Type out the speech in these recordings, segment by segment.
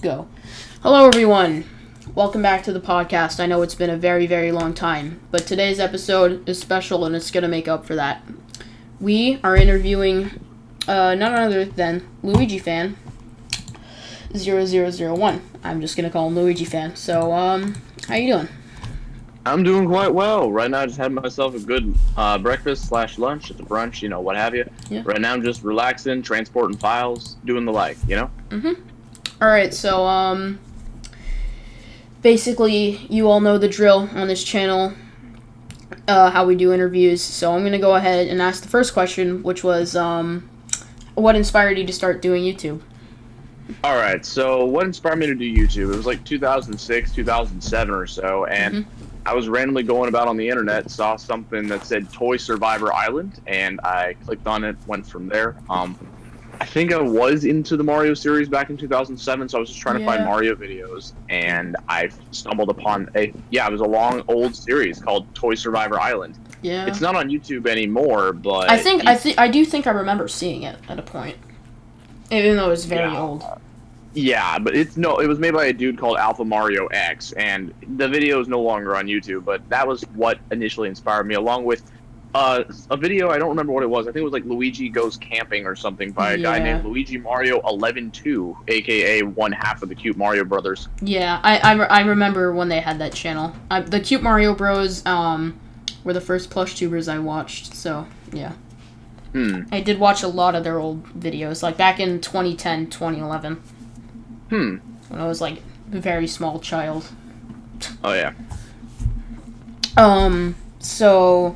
Go. Hello, everyone. Welcome back to the podcast. I know it's been a very, very long time, but today's episode is special and it's going to make up for that. We are interviewing none other than LuigiFan00001. I'm just going to call him LuigiFan. So, how you doing? I'm doing quite well. Right now I just had myself a good breakfast/lunch. It's a brunch, you know, what have you. Yeah. Right now I'm just relaxing, transporting files, doing the like, you know? Alright, so, basically, you all know the drill on this channel, how we do interviews. So I'm going to go ahead and ask the first question, which was, what inspired you to start doing YouTube? Alright, so what inspired me to do YouTube? It was like 2006, 2007 or so, and I was randomly going about on the internet, saw something that said Toy Survivor Island, and I clicked on it, went from there. I think I was into the Mario series back in 2007, so I was just trying to find Mario videos, and I stumbled upon it was a long, old series called Toy Survivor Island. Yeah. It's not on YouTube anymore, but I do think I remember seeing it at a point, even though it was very old. Yeah, but it was made by a dude called Alpha Mario X, and the video is no longer on YouTube, but that was what initially inspired me, along with a video, I don't remember what it was, I think it was like Luigi Goes Camping or something by a guy named Luigi Mario 11-2, aka one half of the Cute Mario Brothers. Yeah, I remember when they had that channel. The Cute Mario Bros, were the first Plushtubers I watched, so, yeah. I did watch a lot of their old videos, like back in 2010, 2011. When I was, like, a very small child. Oh, yeah. So...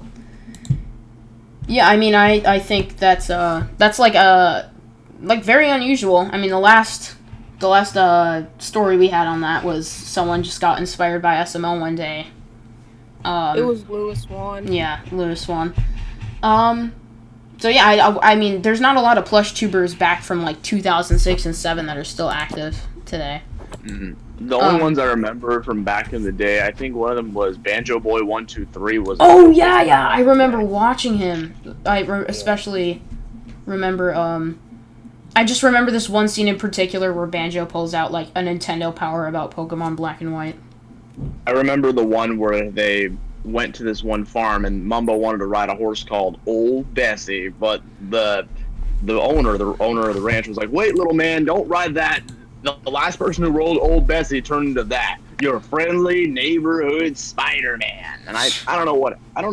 Yeah, I mean, I think that's like, very unusual. I mean, the last story we had on that was someone just got inspired by SML one day. It was LuigiFan00001. Yeah, LuigiFan00001. So yeah, I mean, there's not a lot of Plushtubers back from like 2006 and 2007 that are still active today. The only ones I remember from back in the day, I think one of them was Banjo Boy 123 was. Oh yeah, I remember watching him. Especially remember. I just remember this one scene in particular where Banjo pulls out like a Nintendo Power about Pokemon Black and White. I remember the one where they went to this one farm and Mumbo wanted to ride a horse called Old Bessie, but the owner of the ranch was like, "Wait, little man, don't ride that. The last person who rode Old Bessie turned into that. You're a friendly neighborhood Spider-Man." And I don't know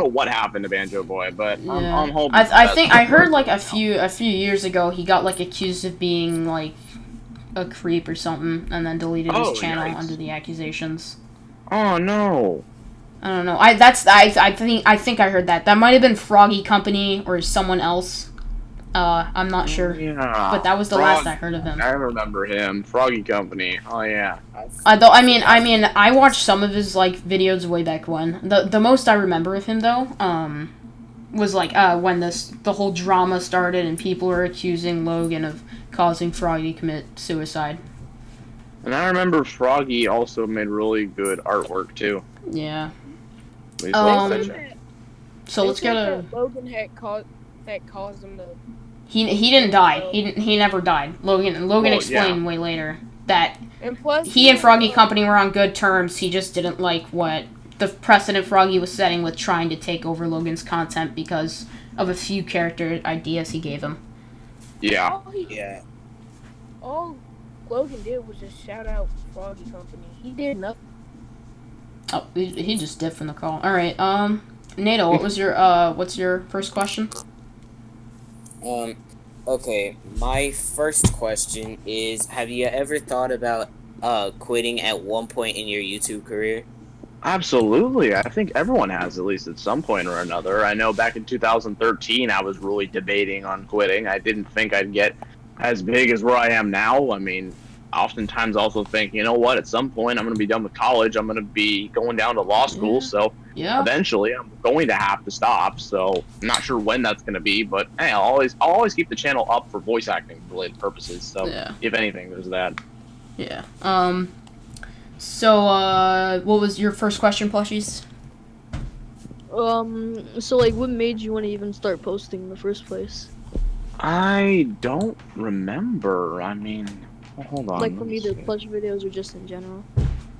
what happened to Banjo Boy, but I'm hoping. I think I heard like a few years ago he got like accused of being like a creep or something, and then deleted his channel under the accusations. Oh no. I don't know. I think I heard that. That might have been Froggy Company or someone else. I'm not sure. Yeah. But that was the last I heard of him. I remember him. Froggy Company. Oh yeah. I watched some of his like videos way back when. The most I remember of him though, was like when the whole drama started and people were accusing Logan of causing Froggy to commit suicide. And I remember Froggy also made really good artwork too. Yeah. So let's get a. Logan had caused him to. He didn't die. He never died. Logan explained way later that he and Froggy Company were on good terms. He just didn't like what the precedent Froggy was setting with trying to take over Logan's content because of a few character ideas he gave him. Yeah. All Logan did was just shout out Froggy Company. He did nothing. Oh, he just dipped from the call. All right. Nato, what's your first question? Okay, my first question is, have you ever thought about quitting at one point in your YouTube career? Absolutely. I think everyone has, at least at some point or another. I know back in 2013 I was really debating on quitting. I didn't think I'd get as big as where I am now. I mean, oftentimes also think, you know what, at some point I'm going to be done with college. I'm going to be going down to law school, so eventually I'm going to have to stop. So I'm not sure when that's going to be, but hey, I'll always keep the channel up for voice acting related purposes. So if anything, there's that. Yeah. So what was your first question, Plushies? So like, what made you want to even start posting in the first place? I don't remember. I mean, Hold on. Like from either plush videos or just in general.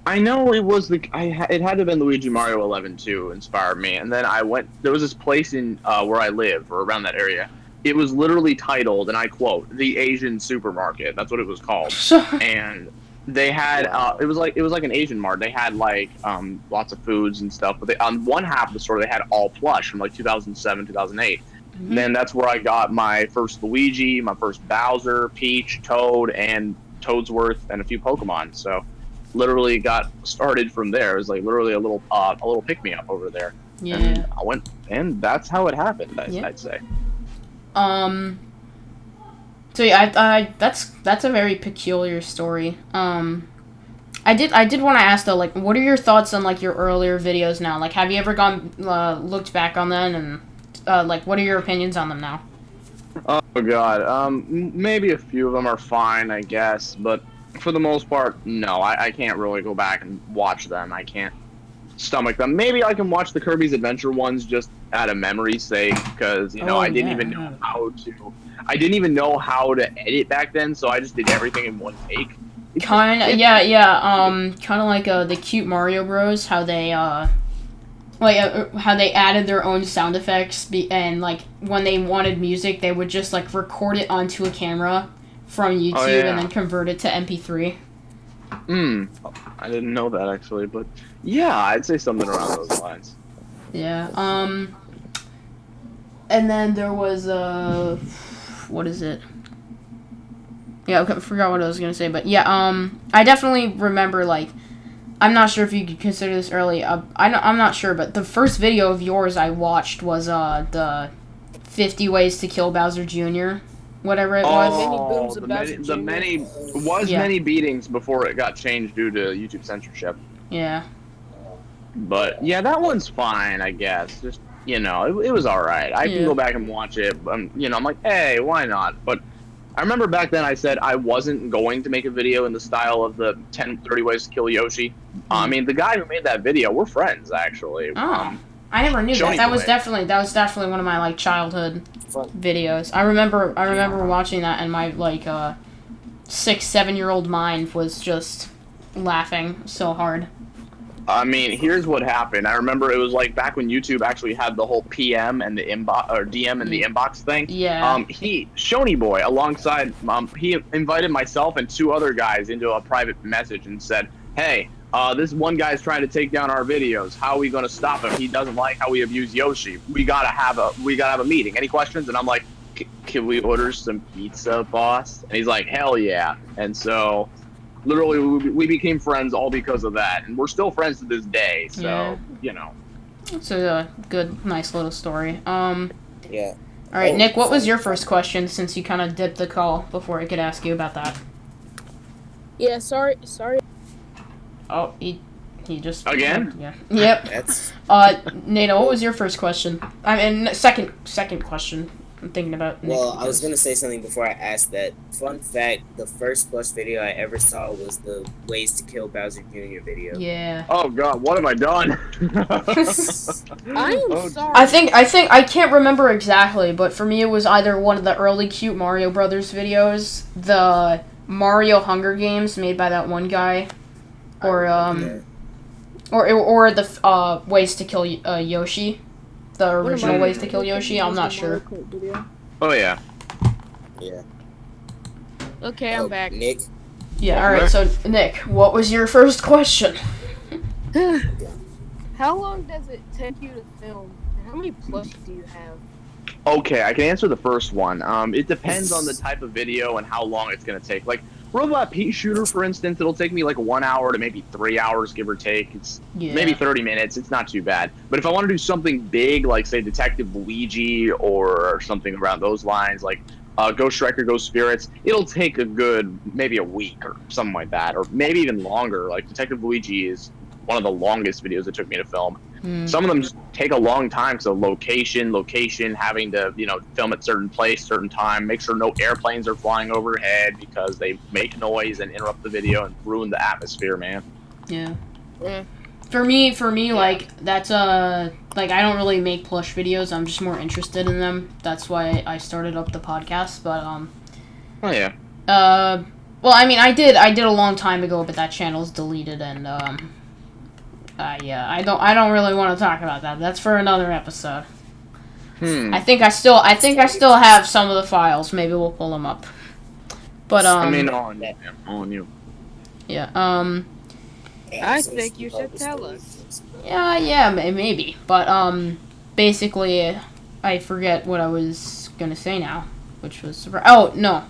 I know it was it had to have been Luigi Mario 11 too inspired me, and then I went. There was this place in where I live or around that area. It was literally titled, and I quote, "The Asian Supermarket." That's what it was called, and they had it was like an Asian mart. They had like lots of foods and stuff, but on one half of the store they had all plush from like 2007, 2008. Mm-hmm. And then that's where I got my first Luigi, my first Bowser, Peach, Toad, and Toadsworth, and a few Pokemon. So, literally got started from there. It was like literally a little pick me up over there. Yeah. And I went, and that's how it happened. I'd say. So yeah, I that's a very peculiar story. I did want to ask though, like, what are your thoughts on like your earlier videos now? Like, have you ever looked back on them and like, what are your opinions on them now? Oh God, maybe a few of them are fine, I guess, but for the most part, no. I can't really go back and watch them. I can't stomach them. Maybe I can watch the Kirby's Adventure ones just out of memory's sake, because I didn't even know how to. I didn't even know how to edit back then, so I just did everything in one take. Kind of like the Cute Mario Bros. How they how they added their own sound effects, and like when they wanted music, they would just like record it onto a camera from YouTube and then convert it to MP3. I didn't know that actually, but yeah, I'd say something around those lines. Yeah. And then there was what is it? Yeah, I forgot what I was gonna say, but yeah, I definitely remember, like, I'm not sure if you could consider this early. I'm not sure, but the first video of yours I watched was the 50 Ways to Kill Bowser Jr. Whatever it was. Many beatings before it got changed due to YouTube censorship. Yeah. But yeah, that one's fine, I guess. Just it was all right. I can go back and watch it. I'm like, hey, why not? But I remember back then I said I wasn't going to make a video in the style of the 30 Ways to Kill Yoshi. I mean, the guy who made that video, we're friends, actually. Oh, I never knew that. That was definitely one of my, like, childhood videos. I remember watching that, and my, like, 6-7-year-old mind was just laughing so hard. I mean, here's what happened. I remember it was like back when YouTube actually had the whole PM and the inbox or DM and the inbox thing. Yeah. Shoney Boy, alongside he invited myself and 2 other guys into a private message and said, "Hey, this one guy's trying to take down our videos. How are we going to stop him? He doesn't like how we abuse Yoshi. We gotta have a meeting. Any questions?" And I'm like, "Can we order some pizza, boss?" And he's like, "Hell yeah!" And so, literally, we became friends all because of that, and we're still friends to this day. So, It's a good, nice little story. Yeah. All right, Nick, what was your first question? Since you kind of dipped the call before I could ask you about that. Yeah, sorry. Oh, he just again. Yeah. Yep. That's. Nato, what was your first question? I mean, second question. I'm thinking about. Nick, Well, I was gonna say something before I asked that. Fun fact: the first Plush video I ever saw was the Ways to Kill Bowser Jr. video. Yeah. Oh God, what have I done? I am sorry. I think I can't remember exactly, but for me it was either one of the early Cute Mario Brothers videos, the Mario Hunger Games made by that one guy, or the Ways to Kill Yoshi. The original Ways to Kill Yoshi, I'm not sure. Oh yeah. Yeah. Okay, I'm back. Nick. Yeah, alright, so Nick, what was your first question? How long does it take you to film? And how many plush do you have? Okay, I can answer the first one. It depends on the type of video and how long it's gonna take. Like Robot Pea Shooter, for instance, it'll take me like 1 hour to maybe 3 hours, give or take. It's maybe 30 minutes. It's not too bad. But if I want to do something big, like say Detective Luigi or something around those lines, like Ghost Striker, Ghost Spirits, it'll take a good maybe a week or something like that, or maybe even longer. Like Detective Luigi is one of the longest videos it took me to film. Some of them just take a long time, so location, having to, film at certain place, certain time, make sure no airplanes are flying overhead because they make noise and interrupt the video and ruin the atmosphere, man. Yeah. For me, like, that's, like, I don't really make plush videos, I'm just more interested in them. That's why I started up the podcast, but, Oh, yeah. Well, I mean, I did a long time ago, but that channel's deleted, and I don't really want to talk about that. That's for another episode. I think I still have some of the files. Maybe we'll pull them up. But I mean, on you. Yeah. I think you should tell us. Yeah, maybe. But basically, I forget what I was gonna say now, which was no.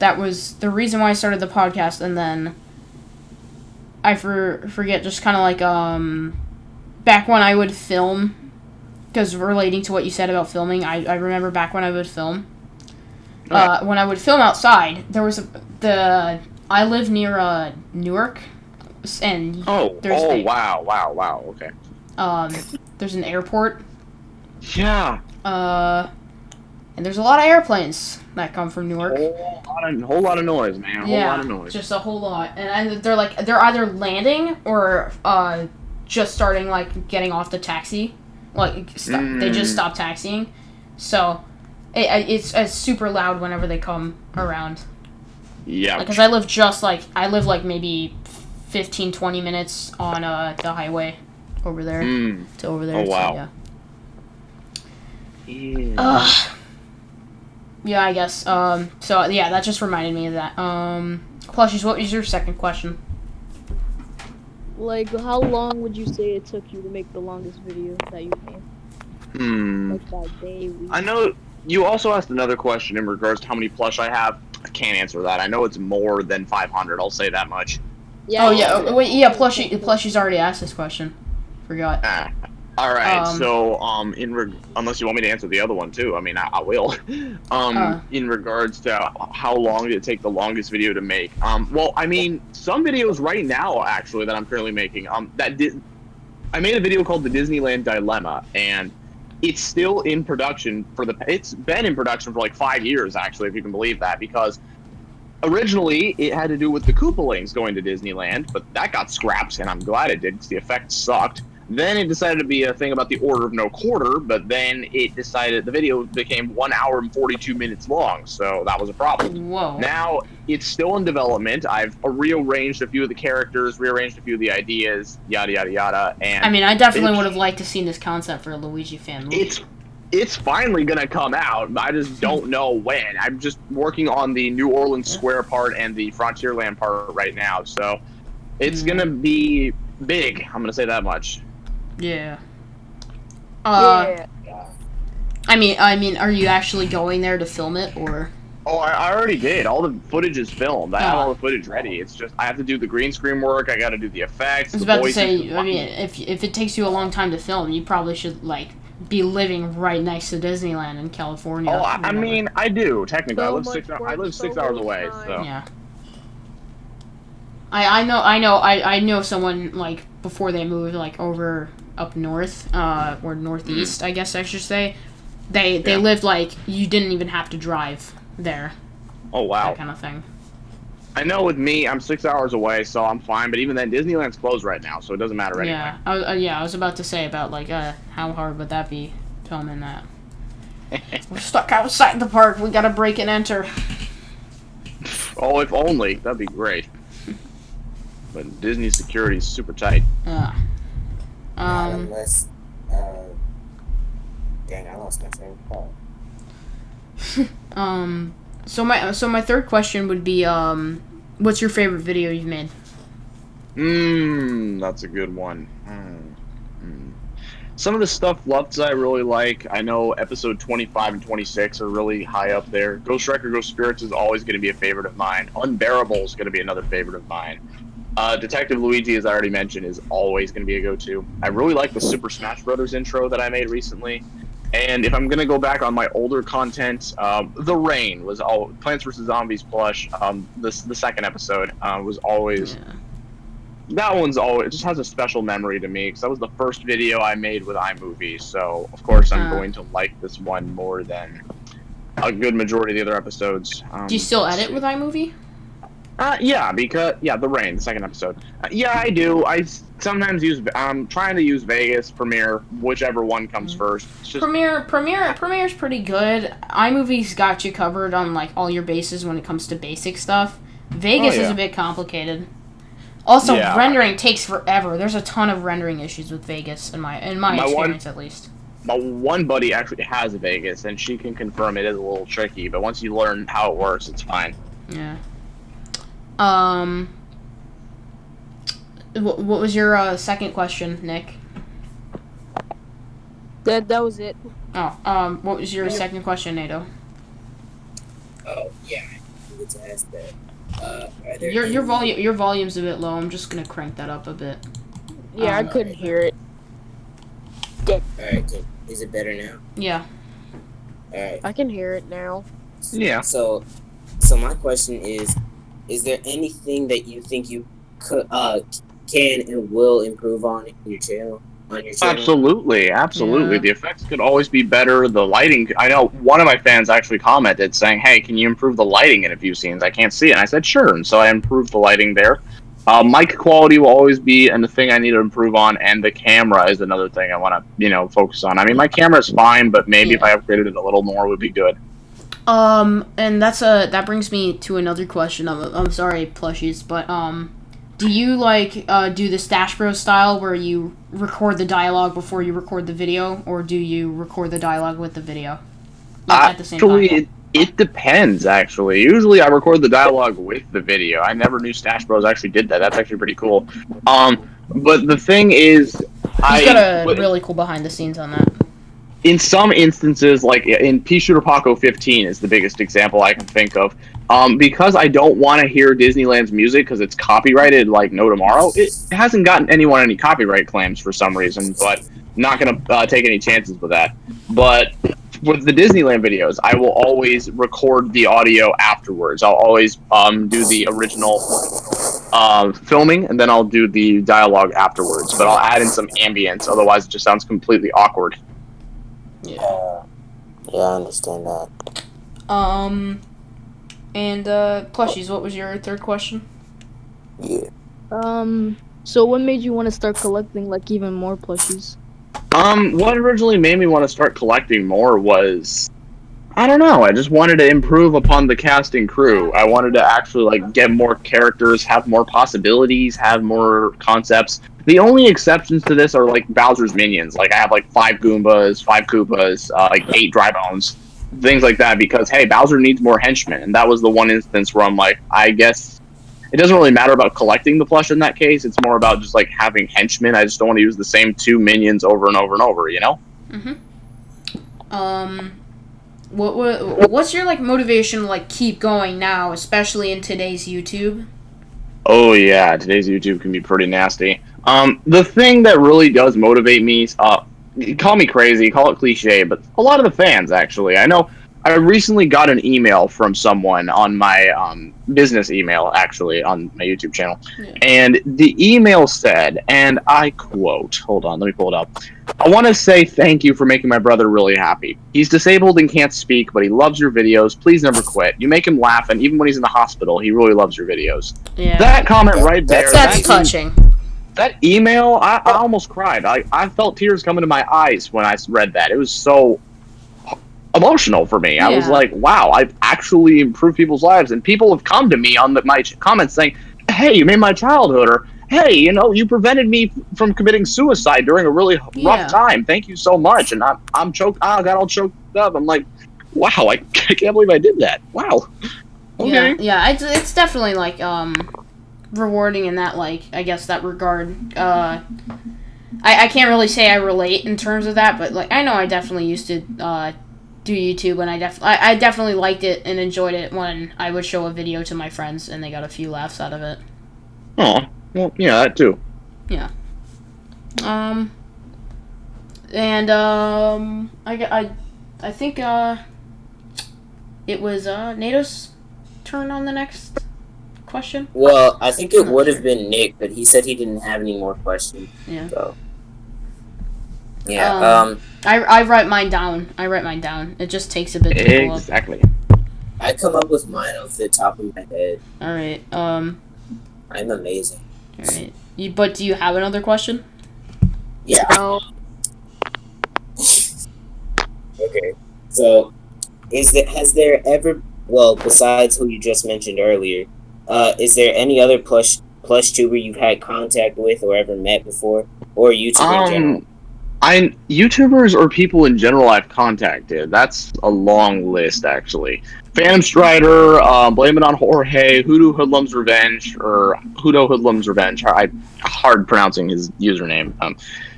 That was the reason why I started the podcast, and then I forget just kind of like back when I would film, because relating to what you said about filming, I remember back when I would film. When I would film outside, there was I live near Newark, and wow, okay. There's an airport. Yeah. And there's a lot of airplanes that come from Newark. Whole lot of noise, man. Whole lot of noise. Just a whole lot. And they're either landing or just starting, like, getting off the taxi. Like, they just stop taxiing. So, it's super loud whenever they come around. Yeah. Because I live maybe 15, 20 minutes on the highway over there to over there. Oh, wow. So, yeah. Yeah, I guess. So, yeah, that just reminded me of that. Plushies, what was your second question? Like, how long would you say it took you to make the longest video that you've made? Like, by day, week? I know you also asked another question in regards to how many plush I have. I can't answer that. I know it's more than 500. I'll say that much. Yeah. Oh, yeah. Wait, yeah, Plushie's already asked this question. Forgot. All right, so unless you want me to answer the other one too, I mean I will. In regards to how long did it take the longest video to make? Well, I mean some videos right now actually that I'm currently making. I made a video called the Disneyland Dilemma, and it's still in production it's been in production for like 5 years actually, if you can believe that, because originally it had to do with the Koopalings going to Disneyland, but that got scrapped, and I'm glad it did because the effects sucked. Then it decided to be a thing about the Order of No Quarter, but then it decided the video became 1 hour and 42 minutes long, so that was a problem. Whoa. Now, it's still in development. I've rearranged a few of the characters, rearranged a few of the ideas, yada, yada, yada, and... I mean, I definitely would have liked to seen this concept for a Luigi fan movie. It's finally gonna come out, I just don't know when. I'm just working on the New Orleans Square part and the Frontierland part right now, so it's gonna be big, I'm gonna say that much. Yeah. Yeah. I mean, are you actually going there to film it, or? Oh, I already did. All the footage is filmed. I have all the footage ready. It's just I have to do the green screen work. I got to do the effects. I was about to say. I mean, if it takes you a long time to film, you probably should be living right next to Disneyland in California. Oh, I mean, I do technically. So I live 6 hours away. So yeah. I know someone before they moved over up north, or northeast, I guess I should say. They lived you didn't even have to drive there. Oh wow. That kind of thing. I know with me, I'm 6 hours away, so I'm fine. But even then, Disneyland's closed right now, so it doesn't matter anyway. Yeah, I was about to say about how hard would that be filming that? We're stuck outside the park. We gotta break and enter. Oh, if only. That'd be great. But Disney security is super tight. Yeah. Unless, dang, I lost my train of thought. So my third question would be, what's your favorite video you've made? That's a good one. Some of the stuff Lutz I really like. I know episode 25 and 26 are really high up there. Ghost Wrecker Ghost Spirits is always going to be a favorite of mine. Unbearable is going to be another favorite of mine. Detective Luigi, as I already mentioned, is always going to be a go-to. I really like the Super Smash Brothers intro that I made recently. And if I'm going to go back on my older content, The Rain was all Plants vs. Zombies plush. The second episode was always... Yeah. That one's always... It just has a special memory to me, because that was the first video I made with iMovie. So, of course, I'm going to like this one more than a good majority of the other episodes. Do you still edit with iMovie? Yeah, because the rain, the second episode. Yeah, I do. I sometimes use. I'm trying to use Vegas, Premiere, whichever one comes first. It's just Premiere's pretty good. iMovie's got you covered on like all your bases when it comes to basic stuff. Vegas is a bit complicated. Also, rendering takes forever. There's a ton of rendering issues with Vegas in my experience, at least. My one buddy actually has Vegas, and she can confirm it is a little tricky. But once you learn how it works, it's fine. Yeah. What was your second question, Nick? That was it. Oh, what was your second question, Nato? Oh yeah, I needed to ask that. Your volume's a bit low. I'm just gonna crank that up a bit. Yeah, I couldn't hear it. Alright, good. Is it better now? Yeah. Alright. I can hear it now. Yeah. So my question is there anything that you think you could can and will improve on your channel? Absolutely. Yeah. The effects could always be better. The lighting, I know one of my fans actually commented saying, hey, can you improve the lighting in a few scenes? I can't see it. And I said, sure. And so I improved the lighting there. Mic quality will always be the thing I need to improve on, and the camera is another thing I want to, focus on. I mean, my camera is fine, but maybe if I upgraded it a little more would be good. And that brings me to another question. I'm sorry, plushies, but do you do the Stash Bros style where you record the dialogue before you record the video, or do you record the dialogue with the video at the same time? It depends, actually. Usually I record the dialogue with the video. I never knew Stash Bros actually did that. That's actually pretty cool. But the thing is, He's got a really cool behind the scenes on that. In some instances, like in Pea Shooter Paco 15 is the biggest example I can think of. Because I don't want to hear Disneyland's music because it's copyrighted like no tomorrow, it hasn't gotten anyone any copyright claims for some reason, but not going to take any chances with that. But with the Disneyland videos, I will always record the audio afterwards. I'll always do the original filming, and then I'll do the dialogue afterwards. But I'll add in some ambience, otherwise it just sounds completely awkward. Yeah, I understand that. And plushies, what was your third question? Yeah. So what made you want to start collecting like even more plushies? What originally made me want to start collecting more was, I don't know, I just wanted to improve upon the cast and crew. I wanted to actually get more characters, have more possibilities, have more concepts. The only exceptions to this are Bowser's minions. I have 5 Goombas, 5 Koopas, 8 Dry Bones, things like that, because hey, Bowser needs more henchmen, and that was the one instance where I'm like, I guess it doesn't really matter about collecting the plush in that case. It's more about just having henchmen. I just don't want to use the same 2 minions over and over and over, you know? What's your motivation to keep going now, especially in today's YouTube? Oh yeah, today's YouTube can be pretty nasty. The thing that really does motivate me, call me crazy, call it cliche, but a lot of the fans, actually. I know I recently got an email from someone on my business email, actually, on my YouTube channel. Yeah. And the email said, and I quote, hold on, let me pull it up. I want to say thank you for making my brother really happy. He's disabled and can't speak, but he loves your videos. Please never quit. You make him laugh, and even when he's in the hospital, he really loves your videos. Yeah. That comment right there. That's touching. That email, I almost cried. I felt tears coming to my eyes when I read that. It was so emotional for me. I was like, wow, I've actually improved people's lives, and people have come to me on my comments saying, hey, you made my childhood, or hey, you prevented me from committing suicide during a really rough time. Thank you so much. And I'm choked. I got all choked up. I'm like, wow, I can't believe I did that. Wow. Okay. Yeah, it's definitely rewarding in that I guess that regard. I can't really say I relate in terms of that, but I know I definitely used to do YouTube, and I definitely liked it and enjoyed it when I would show a video to my friends and they got a few laughs out of it. Oh, well, yeah, that too. Yeah. I think it was Nato's turn on the next question. Well, I think it would have been Nick, but he said he didn't have any more questions. Yeah. So. Yeah. I write mine down. It just takes a bit to pull up. Exactly. I come up with mine off the top of my head. All right. I'm amazing. All right. But do you have another question? Yeah. No. Okay. So, has there ever, well, besides who you just mentioned earlier, is there any other Plushtuber you've had contact with or ever met before, or YouTube in general? YouTubers or people in general I've contacted. That's a long list, actually. Phantom Strider, Blame It on Jorge, Hoodoo Hoodlum's Revenge, or Hoodoo Hoodlum's Revenge. Hard pronouncing his username.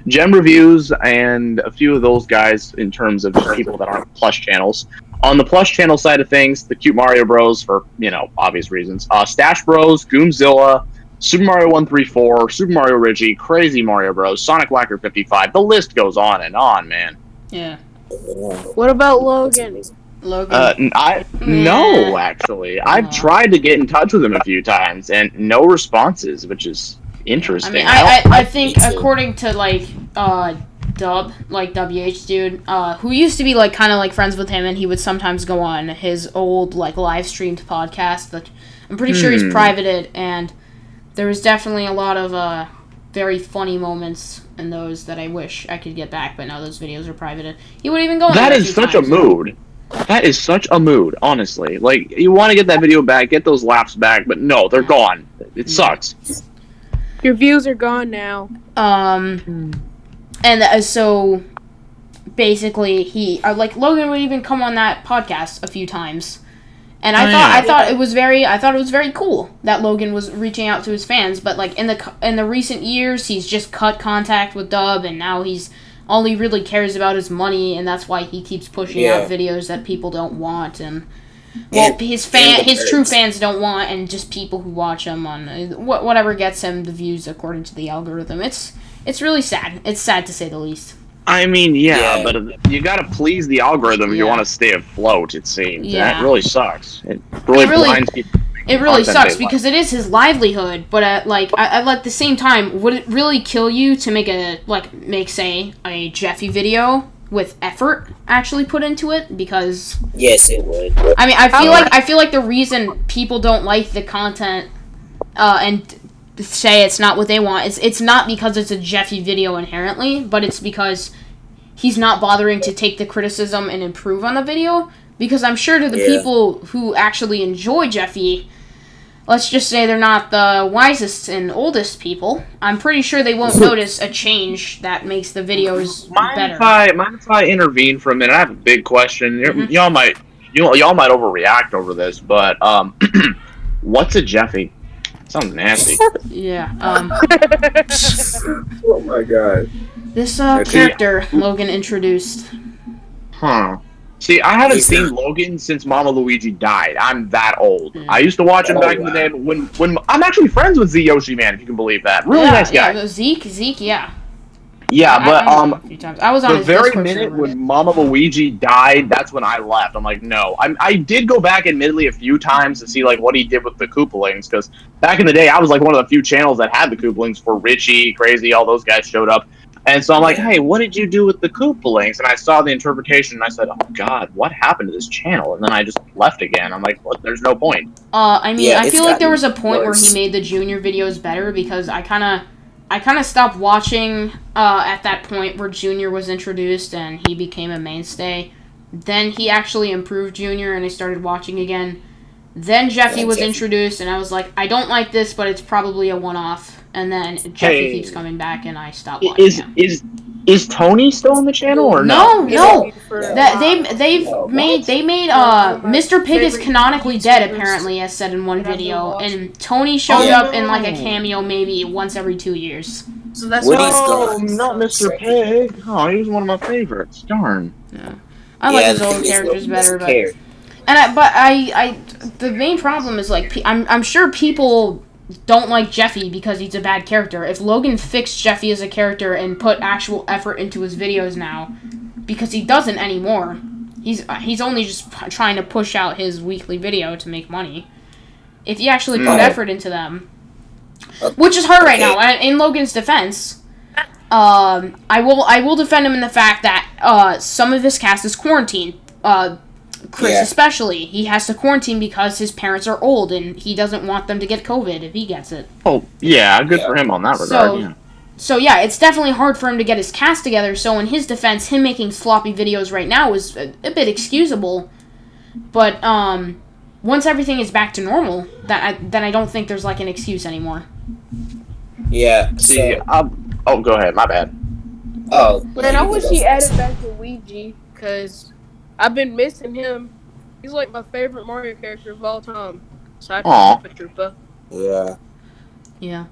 Gem Reviews, and a few of those guys in terms of just people that aren't Plush channels. On the Plush channel side of things, the Cute Mario Bros, for, obvious reasons. Stash Bros, Goomzilla, Super Mario 134, Super Mario Reggie, Crazy Mario Bros, Sonic Whacker 55. The list goes on and on, man. Yeah. What about Logan? Logan. No, actually. I've tried to get in touch with him a few times, and no responses, which is interesting. I think according to, Dub, WH dude, who used to be, kind of, friends with him, and he would sometimes go on his old, live-streamed podcast that I'm pretty sure he's privated, and there was definitely a lot of very funny moments in those that I wish I could get back, but now those videos are privated. He would even go on That is such a mood. That is such a mood, honestly. You want to get that video back, get those laughs back, but no, they're gone. It sucks. Your views are gone now. And so basically he Logan would even come on that podcast a few times. And I thought it was very cool that Logan was reaching out to his fans, but in the recent years he's just cut contact with Dub, and now all he really cares about is money, and that's why he keeps pushing out videos that people don't want, and his true fans don't want, and just people who watch him on whatever gets him the views according to the algorithm. It's really sad. It's sad to say the least. I mean, but you gotta please the algorithm if you want to stay afloat, it seems. Yeah. That really sucks. It really blinds people. It really sucks because it is his livelihood, but at the same time, would it really kill you to make say a Jeffy video with effort actually put into it? Because yes, it would. I mean, I feel like the reason people don't like the content and say it's not what they want, it's not because it's a Jeffy video inherently, but it's because he's not bothering to take the criticism and improve on the video. Because I'm sure to the people who actually enjoy Jeffy, let's just say they're not the wisest and oldest people, I'm pretty sure they won't notice a change that makes the videos better. Mind if I intervene for a minute? I have a big question. Mm-hmm. Y'all might overreact over this, but what's a Jeffy? Sounds nasty. Yeah. Oh my god. This character Logan introduced. Huh. See, I haven't seen Logan since Mama Luigi died. I'm that old. I used to watch him back in the day, but when I'm actually friends with Z Yoshi Man, if you can believe that. Really nice guy. Yeah, Zeke, yeah. Yeah, but a few times. I was on the his very Discord minute server. when Mama Luigi died, that's when I left. I'm like, no. I did go back, admittedly, a few times to see what he did with the Koopalings, because back in the day, I was one of the few channels that had the Koopalings for Richie, Crazy, all those guys showed up. And so I'm like, hey, what did you do with the Koopalings? And I saw the interpretation, and I said, oh, God, what happened to this channel? And then I just left again. I'm like, well, there's no point. I feel like there was a point where he made the Junior videos better, because I kind of stopped watching at that point where Junior was introduced and he became a mainstay. Then he actually improved Junior, and I started watching again. Then Jeffy was introduced, and I was like, I don't like this, but it's probably a one-off. And then Jeffy keeps coming back, and I stopped watching. Is Tony still on the channel or no? No. They made Mr. Pig is canonically dead, apparently, as said in one video, and Tony showed up in a cameo maybe once every 2 years. So that's not Mr. Pig. Oh, he was one of my favorites. Darn. Yeah. I like his old characters better, the main problem is I'm sure people don't like Jeffy because he's a bad character. If Logan fixed Jeffy as a character and put actual effort into his videos now, because he doesn't anymore, he's only just trying to push out his weekly video to make money. If he actually put effort into them, which is hard right now, and in Logan's defense, I will defend him in the fact that some of his cast is quarantined. Chris especially. He has to quarantine because his parents are old and he doesn't want them to get COVID if he gets it. Oh, yeah, good for him on that regard, So yeah, it's definitely hard for him to get his cast together, so in his defense, him making sloppy videos right now is a bit excusable. But, once everything is back to normal, then I don't think there's, like, an excuse anymore. Yeah, see, oh, go ahead, my bad. Oh. Man, I wish he added back to Luigi, because I've been missing him. He's, like, my favorite Mario character of all time. Aside from Plushtuber. Yeah. Yeah.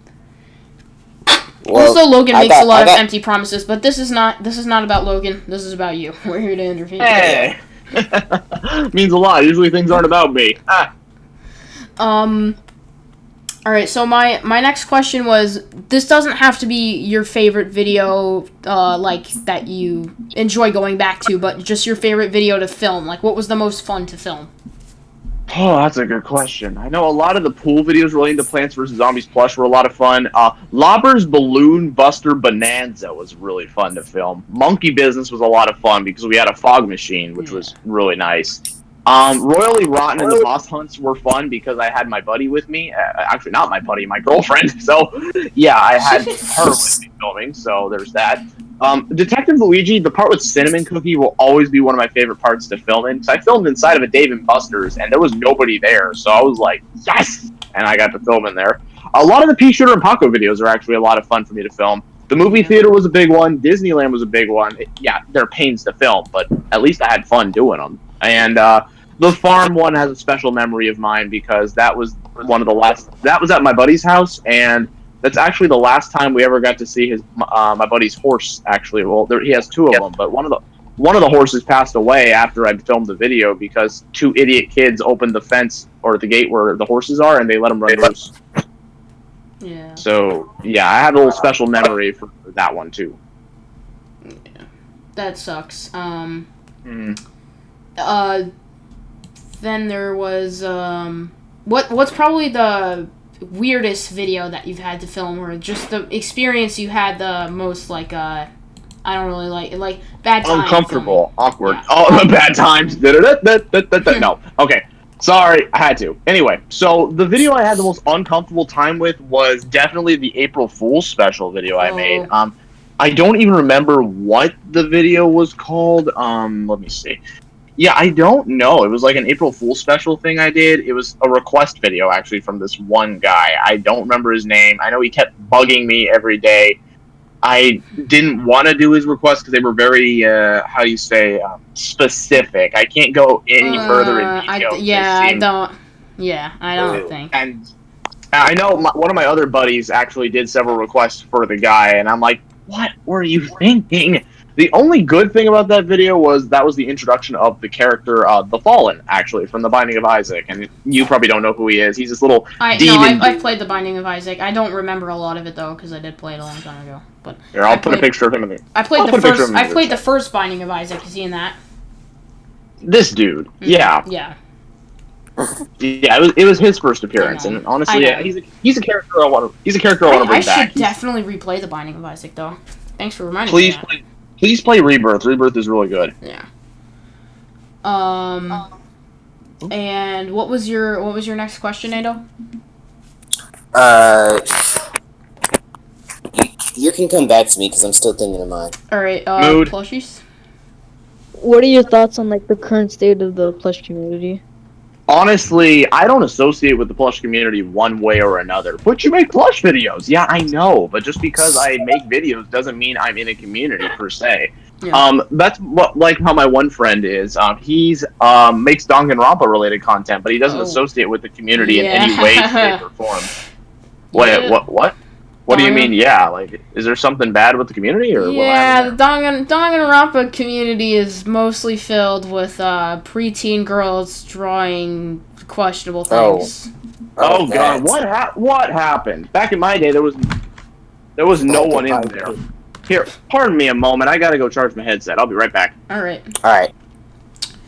Well, also, Logan makes a lot of empty promises, but this is not about Logan. This is about you. We're here to intervene. Hey! Means a lot. Usually things aren't about me. Alright, so my next question was, this doesn't have to be your favorite video, like, that you enjoy going back to, but just your favorite video to film. Like, what was the most fun to film? Oh, that's a good question. I know a lot of the pool videos relating to Plants vs. Zombies Plush were a lot of fun. Lobber's Balloon Buster Bonanza was really fun to film. Monkey Business was a lot of fun because we had a fog machine, which was really nice. Royally Rotten and the Boss Hunts were fun because I had my buddy with me. Actually, not my buddy, my girlfriend. So, yeah, I had her with me filming, so there's that. Detective Luigi, the part with Cinnamon Cookie will always be one of my favorite parts to film in, because I filmed inside of a Dave & Buster's, and there was nobody there, so I was like, yes! And I got to film in there. A lot of the Pea Shooter and Paco videos are actually a lot of fun for me to film. The movie theater was a big one. Disneyland was a big one. Yeah, they're pains to film, but at least I had fun doing them. And the farm one has a special memory of mine, because that was one of the last... That was at my buddy's house, and that's actually the last time we ever got to see his my buddy's horse. Actually, well, he has two of them, but one of the horses passed away after I'd filmed the video because two idiot kids opened the fence or the gate where the horses are, and they let them run loose. Yeah. So yeah, I have a little special memory for that one too. Yeah. That sucks. Then there was what's probably the weirdest video that you've had to film, or just the experience you had the most, like, I don't really like bad times. Uncomfortable, awkward. Yeah. Oh, bad times. No. Okay. Sorry, I had to. Anyway, so the video I had the most uncomfortable time with was definitely the April Fool's special video I made. I don't even remember what the video was called. Let me see. Yeah, I don't know. It was like an April Fool's special thing I did. It was a request video, actually, from this one guy. I don't remember his name. I know he kept bugging me every day. I didn't want to do his requests because they were very, specific. I can't go any further in detail. I don't think. And I know one of my other buddies actually did several requests for the guy, and I'm like, what were you thinking? The only good thing about that video was that was the introduction of the character, the Fallen, actually, from The Binding of Isaac. And you probably don't know who he is. He's this little demon. I've played The Binding of Isaac. I don't remember a lot of it, though, because I did play it a long time ago. But here, I'll put a picture of him in there. I played the first Binding of Isaac. Is he in that? This dude. Mm-hmm. Yeah. Yeah. Yeah, it was his first appearance, and honestly, yeah, he's a character I want to bring back. I should definitely replay The Binding of Isaac, though. Thanks for reminding me. Please play Rebirth. Rebirth is really good. Yeah. And what was your next question, Ado? You can come back to me because I'm still thinking of mine. All right. Plushies. What are your thoughts on, like, the current state of the plush community? Honestly, I don't associate with the plush community one way or another. But you make plush videos. Yeah, I know. But just because I make videos doesn't mean I'm in a community, per se. Yeah. That's like how my one friend is. He's makes Danganronpa related content, but he doesn't associate with the community in any way, shape, or form. Wait, what? What do you mean, yeah? Like, is there something bad with the community, or yeah, the Danganronpa community is mostly filled with preteen girls drawing questionable things. Oh God, what happened? Back in my day, there was no one in there. Here, pardon me a moment. I gotta go charge my headset. I'll be right back. All right.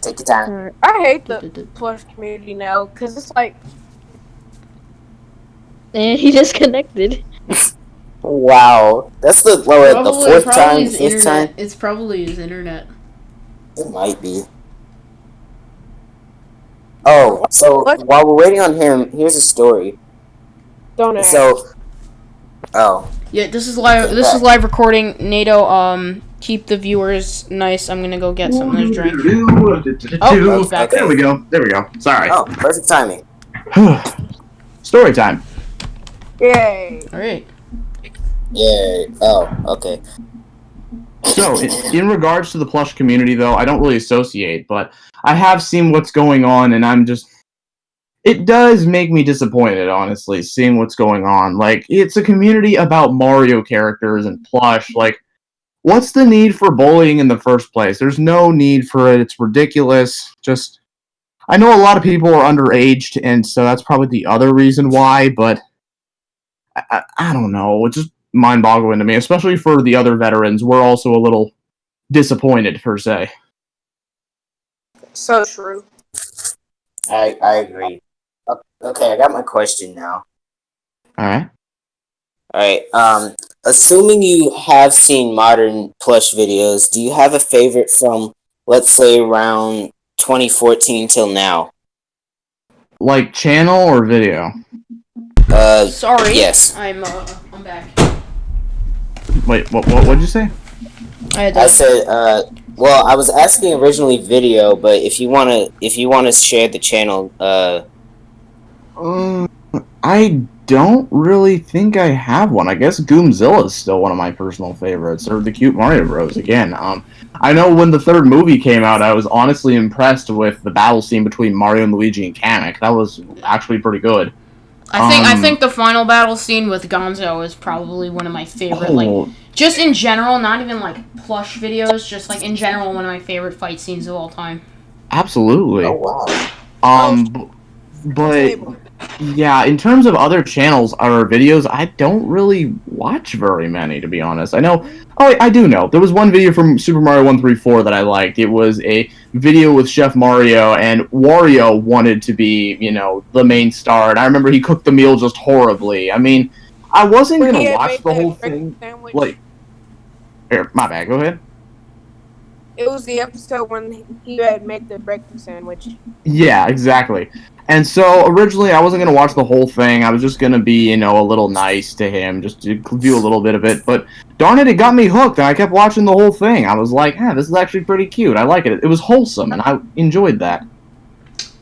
Take your time. I hate the plush community now because it's like. And he disconnected. Wow, that's the fourth time, fifth time. It's probably his internet. It might be. Oh, so while we're waiting on him, here's a story. Don't ask. So, oh. Yeah, this is live. Okay, This is live recording. NATO, keep the viewers nice. I'm gonna go get something to drink. Oh, he's back. There we go. Sorry. Oh, perfect timing. Story time. Yay. All right. Yeah. Oh, okay. So, in regards to the plush community, though, I don't really associate, but I have seen what's going on, and I'm just... It does make me disappointed, honestly, seeing what's going on. Like, it's a community about Mario characters and plush. Like, what's the need for bullying in the first place? There's no need for it. It's ridiculous. Just... I know a lot of people are underaged, and so that's probably the other reason why, but... I don't know. It's just mind-boggling to me, especially for the other veterans. We're also a little disappointed, per se. So true. I agree. Okay, I got my question now. Alright. Alright, assuming you have seen modern plush videos, do you have a favorite from, let's say, around 2014 till now? Like channel or video? Sorry. Yes. I'm back. Wait, what'd you say? I said, well, I was asking originally video, but if you wanna share the channel, I don't really think I have one. I guess Goomzilla is still one of my personal favorites, or the Cute Mario Bros. Again. I know when the third movie came out, I was honestly impressed with the battle scene between Mario and Luigi and Kamek. That was actually pretty good. I think the final battle scene with Gonzo is probably one of my favorite. Like, just in general, not even like plush videos, just like in general, one of my favorite fight scenes of all time. Absolutely. oh wow. But yeah, in terms of other channels or videos, I don't really watch very many, to be honest. I know. Oh, I do know. There was one video from Super Mario 134 that I liked. It was a video with Chef Mario, and Wario wanted to be, the main star. And I remember he cooked the meal just horribly. I mean, I wasn't going to watch the whole thing. Like, here, my bad. Go ahead. It was the episode when he had made the breakfast sandwich. Yeah, exactly. And so originally I wasn't going to watch the whole thing. I was just going to be, a little nice to him, just to view a little bit of it. But darn it got me hooked, and I kept watching the whole thing. I was like, this is actually pretty cute. I like it. It was wholesome, and I enjoyed that.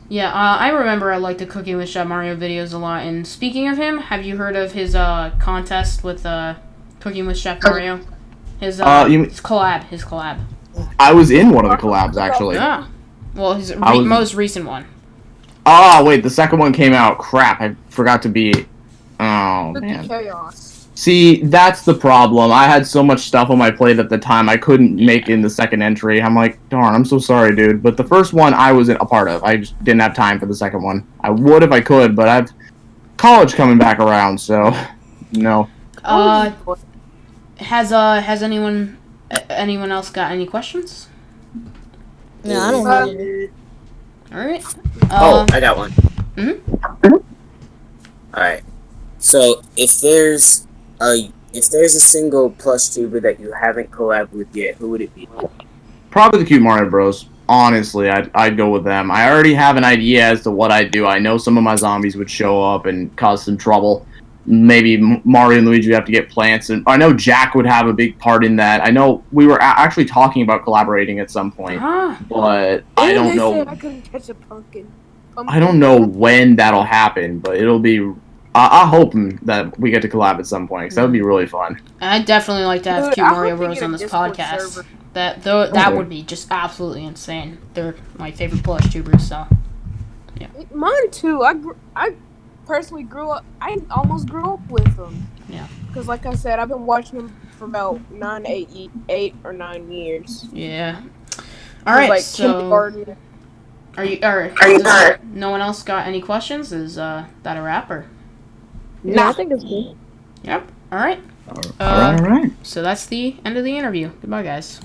Yeah, I remember I liked the Cooking with Chef Mario videos a lot. And speaking of him, have you heard of his contest with Cooking with Chef Mario? His collab. I was in one of the collabs, actually. Yeah. Well, his most recent one. Oh, wait, the second one came out. Crap, I forgot to be... Oh, man. Chaos. See, that's the problem. I had so much stuff on my plate at the time, I couldn't make in the second entry. I'm like, darn, I'm so sorry, dude. But the first one, I wasn't a part of. I just didn't have time for the second one. I would if I could, but I've college coming back around, so... No. Has anyone else got any questions? No, I don't know. Alright. I got one. Mm-hmm. Alright. So, if there's a single Plushtuber that you haven't collabed with yet, who would it be? Probably the Cute Mario Bros. Honestly, I'd go with them. I already have an idea as to what I'd do. I know some of my zombies would show up and cause some trouble. Maybe Mario and Luigi would have to get plants, and I know Jack would have a big part in that. I know we were actually talking about collaborating at some point, but I don't know. I couldn't catch a pumpkin. I don't know when that'll happen, but it'll be. I hope that we get to collab at some point, because that would be really fun. I'd definitely like to have Cute Mario Bros on this podcast. Server. That would be just absolutely insane. They're my favorite plush tubers, so yeah. Mine too. I personally I almost grew up with them. Yeah. Because like I said, I've been watching them for about 8 or 9 years. Yeah. All right. Like so kindergarten. Are you no one else got any questions? Is that a wrap or? No, I think it's good. Yep. All right. All right. So that's the end of the interview. Goodbye, guys.